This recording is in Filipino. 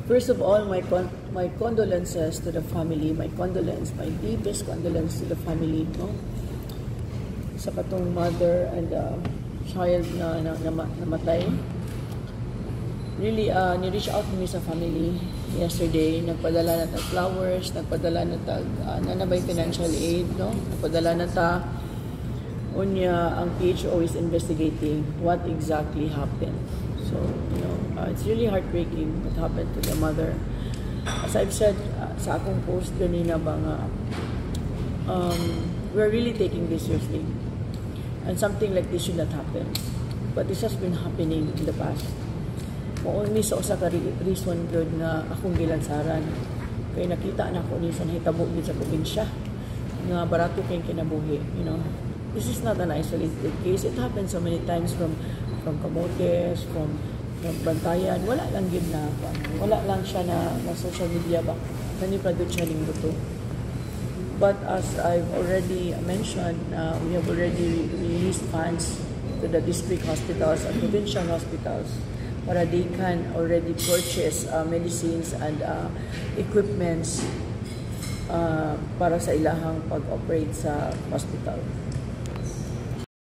First of all, my condolences to the family, my deepest condolence to the family, no? Sa katong mother and child na namatay. Really, ni-reach out me sa family yesterday. Nagpadala na tag flowers, nagpadala na tag nanabay financial aid, no? Nagpadala na ta. Unya, ang PHO is investigating what exactly happened. So, it's really heartbreaking what happened to the mother. As I've said sa akong post ganina ba nga, we're really taking this seriously. And something like this should not happen. But this has been happening in the past. Only sa usa ka reason good nga akong gilansaran. Kaya nakita na ako ni sa hitabo sa probinsya nga barato kay kinabuhi, This is not an isolated case. It happens so many times from Camotes, from Bantayan. Wala lang yun na, wala lang siya na social media ba. Nanipradot siya ning buto. But as I've already mentioned, we have already released funds to the district hospitals and provincial hospitals para they can already purchase medicines and equipments para sa ilahang pag-operate sa hospital.